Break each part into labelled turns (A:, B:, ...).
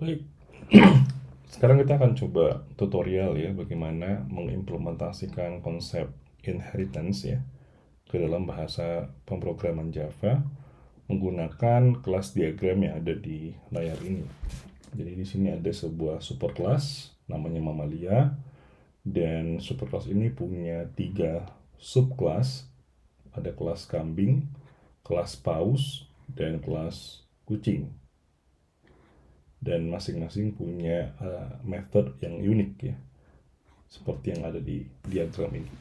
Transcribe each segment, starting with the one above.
A: Baik, sekarang kita akan coba tutorial ya bagaimana mengimplementasikan konsep inheritance ya ke dalam bahasa pemrograman Java menggunakan kelas diagram yang ada di layar ini. Jadi di sini ada sebuah superclass namanya Mamalia dan superclass ini punya 3 subclass. Ada kelas kambing, kelas paus, dan kelas kucing. Dan masing-masing punya method yang unik ya, seperti yang ada di diagram ini.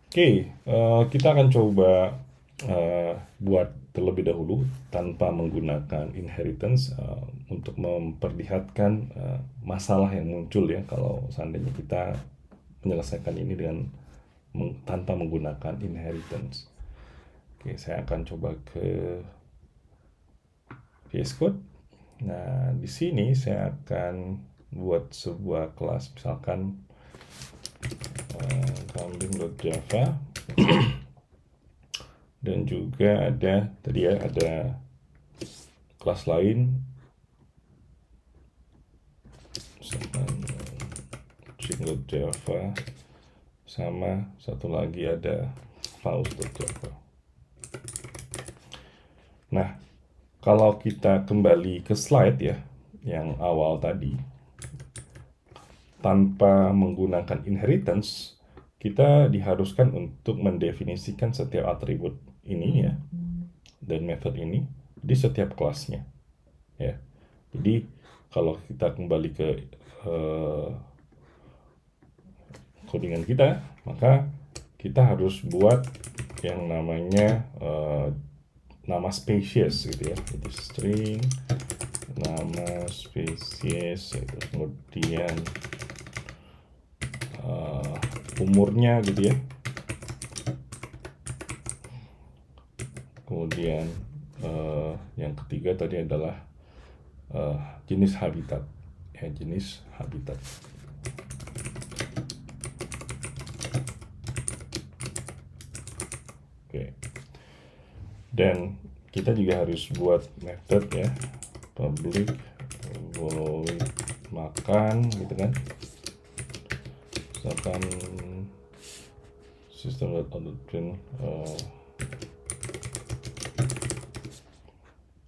A: Oke, kita akan coba buat terlebih dahulu tanpa menggunakan inheritance untuk memperlihatkan masalah yang muncul ya kalau seandainya kita menyelesaikan ini dengan tanpa menggunakan inheritance. Oke, saya akan coba ke VS Code. Nah, di sini saya akan buat sebuah kelas, misalkan kambing.java dan juga ada tadi ya, ada kelas lain misalkan kucing.java, sama satu lagi ada paus.java. Nah, kalau kita kembali ke slide ya yang awal tadi, tanpa menggunakan inheritance kita diharuskan untuk mendefinisikan setiap atribut ini ya dan method ini di setiap kelasnya ya. Jadi kalau kita kembali ke codingan kita, maka kita harus buat yang namanya nama spesies gitu ya, itu string nama spesies gitu. Kemudian umurnya gitu ya. Kemudian yang ketiga tadi adalah jenis habitat ya, jenis habitat. Oke. Dan kita juga harus buat method ya, public void makan gitu kan, misalkan system.out.print.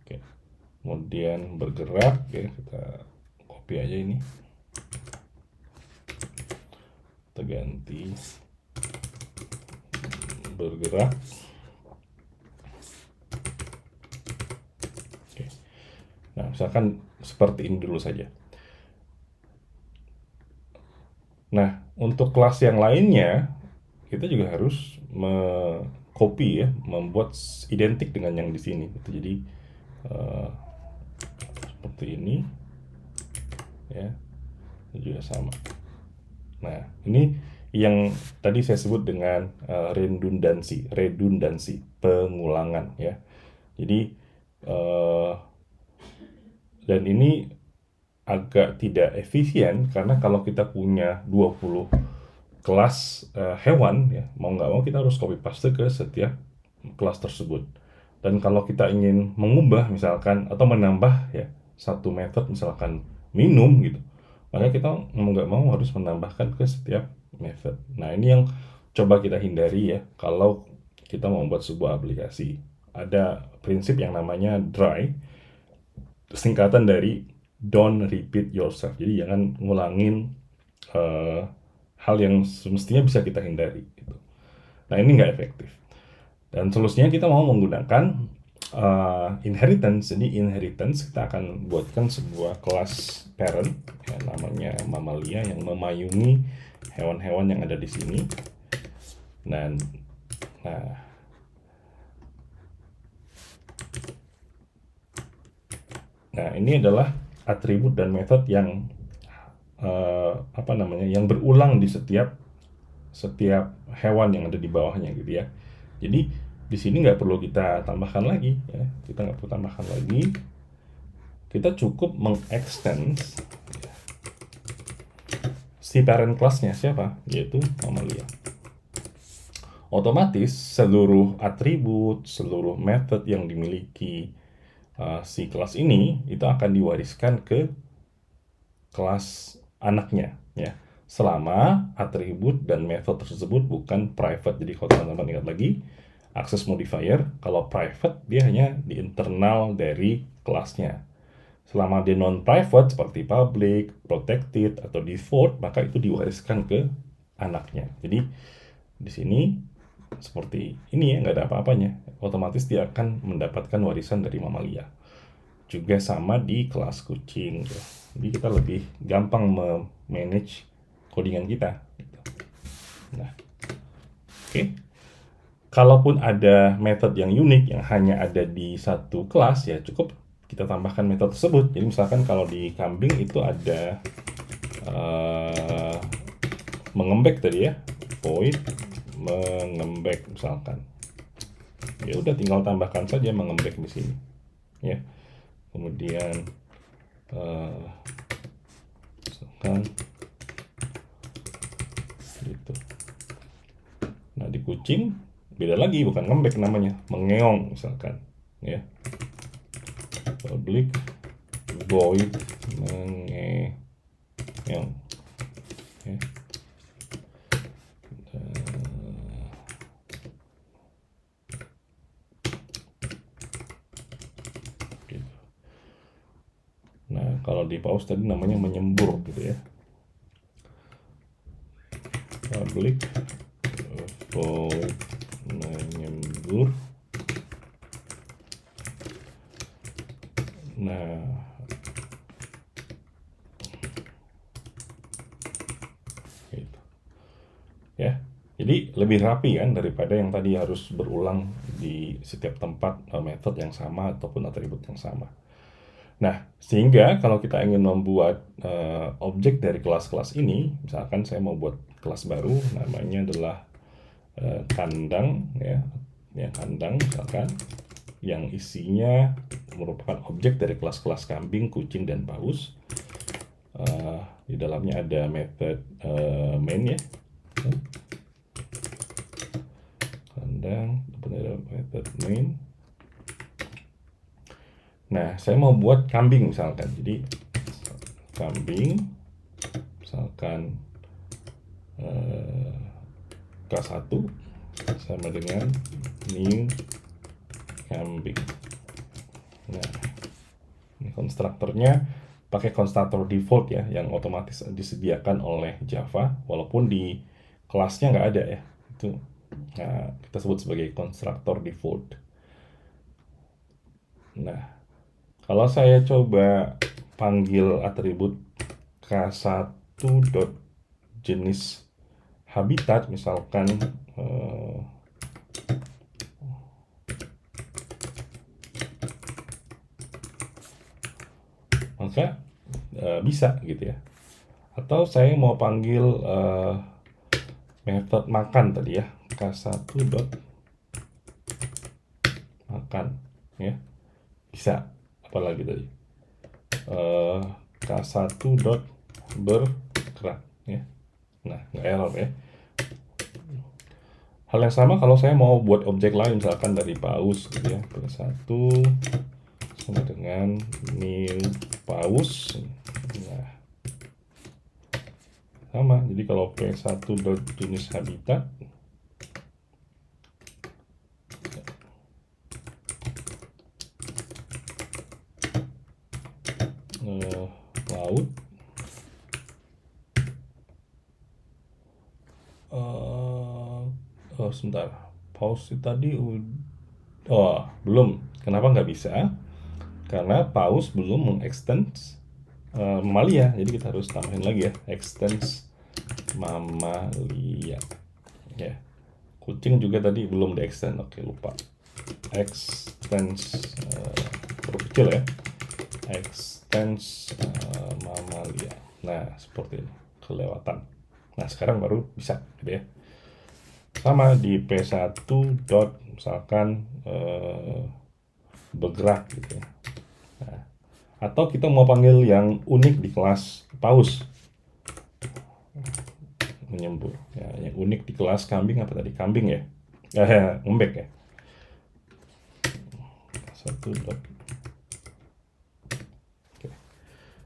A: Oke. Kemudian bergerak ya, kita copy aja ini, kita ganti bergerak. Oke. Nah, misalkan seperti ini dulu saja. Nah, untuk kelas yang lainnya kita juga harus copy ya, membuat identik dengan yang di sini gitu. Jadi seperti ini ya, ini juga sama. Nah, ini yang tadi saya sebut dengan redundansi, pengulangan ya. Jadi dan ini agak tidak efisien karena kalau kita punya 20 kelas hewan ya, mau nggak mau kita harus copy paste ke setiap kelas tersebut. Dan kalau kita ingin mengubah misalkan atau menambah ya satu method, misalkan minum gitu, maka kita mau nggak mau harus menambahkan ke setiap method. Nah, ini yang coba kita hindari ya kalau kita mau membuat sebuah aplikasi. Ada prinsip yang namanya dry, singkatan dari don't repeat yourself. Jadi jangan ngulangin hal yang semestinya bisa kita hindari gitu. Nah, ini nggak efektif. Dan solusinya kita mau menggunakan inheritance. Jadi inheritance kita akan buatkan sebuah kelas parent yang namanya Mamalia yang memayungi hewan-hewan yang ada di sini. Dan nah ini adalah atribut dan metode yang yang berulang di setiap hewan yang ada di bawahnya gitu ya. Jadi di sini nggak perlu kita tambahkan lagi ya, kita nggak perlu tambahkan lagi, kita cukup mengextend si parent classnya siapa, yaitu Mamalia. Otomatis seluruh atribut, seluruh method yang dimiliki si kelas ini itu akan diwariskan ke kelas anaknya ya, selama atribut dan method tersebut bukan private. Jadi kalau teman-teman ingat lagi, access modifier kalau private dia hanya di internal dari kelasnya. Selama dia non-private seperti public, protected, atau default, maka itu diwariskan ke anaknya. Jadi di sini seperti ini ya, nggak ada apa-apanya. Otomatis dia akan mendapatkan warisan dari mamalia. Juga sama di kelas kucing. Jadi kita lebih gampang manage codingan kita. Nah, oke. Kalaupun ada metode yang unik yang hanya ada di satu kelas, ya cukup kita tambahkan metode tersebut. Jadi misalkan kalau di kambing itu ada mengembek tadi ya, void mengembek misalkan. Ya udah tinggal tambahkan saja mengembek di sini. Ya. Kemudian misalkan gitu. Nah, di kucing beda lagi, bukan ngembek namanya, mengeong misalkan ya. Public void mengeong ya. Nah, kalau di paus tadi namanya menyembur gitu ya. Public void menyembur. Nah, gitu. Ya, jadi lebih rapi kan daripada yang tadi harus berulang di setiap tempat metode yang sama ataupun atribut yang sama. Nah, sehingga kalau kita ingin membuat objek dari kelas-kelas ini, misalkan saya mau buat kelas baru, namanya adalah kandang, ya kandang misalkan, yang isinya merupakan objek dari kelas-kelas kambing, kucing, dan paus. Di dalamnya ada method main ya, kandang, ada method main. Nah, saya mau buat kambing misalkan. Jadi kambing misalkan K1 sama dengan new kambing. Nah, ini konstruktornya pakai konstruktor default ya, yang otomatis disediakan oleh Java, walaupun di kelasnya nggak ada ya. Itu kita sebut sebagai konstruktor default. Nah, kalau saya coba panggil atribut K1 dot jenis habitat misalkan maka bisa gitu ya. Atau saya mau panggil method makan tadi ya, K1 dot makan ya, bisa. Apalagi tadi K1 dot bergerak ya. Nah, nggak error ya. Hal yang sama kalau saya mau buat objek lain, misalkan dari paus gitu ya, K1 sama dengan new paus. Nah, sama. Jadi kalau P1 dot jenis habitat laut, sebentar, paus tadi belum. Kenapa nggak bisa? Karena paus belum mengextend mamalia, jadi kita harus tambahin lagi ya, extends mamalia ya. Kucing juga tadi belum di extend, oke lupa. Extends huruf kecil ya, extends mamalia. Nah, seperti ini, kelewatan. Nah, sekarang baru bisa gitu ya. Sama di P1 dot misalkan bergerak gitu ya. Nah, atau kita mau panggil yang unik di kelas paus, menyembur ya, yang unik di kelas kambing apa tadi, kambing ya, ngembek ya. Satu dot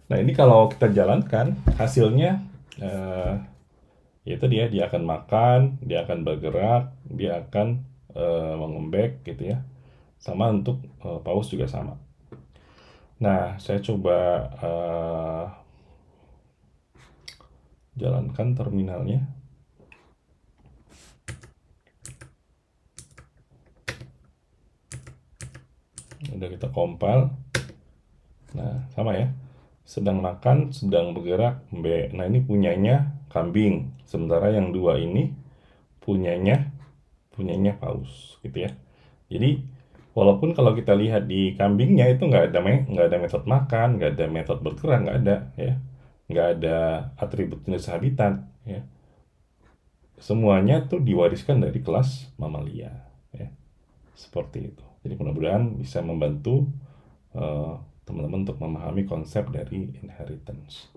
A: Nah, ini kalau kita jalankan hasilnya, eh, yaitu dia akan makan, dia akan bergerak, dia akan mengembek gitu ya. Sama untuk paus juga sama. Nah, saya coba jalankan terminalnya. Udah kita compile. Nah, sama ya. Sedang makan, sedang bergerak, B. Nah, ini punyanya kambing. Sementara yang dua ini punyanya punyanya paus gitu ya. Jadi walaupun kalau kita lihat di kambingnya itu nggak ada metode makan, nggak ada metode bergerak, nggak ada ya, nggak ada atribut jenis habitat ya. Semuanya tuh diwariskan dari kelas mamalia ya, seperti itu. Jadi mudah-mudahan bisa membantu teman-teman untuk memahami konsep dari inheritance.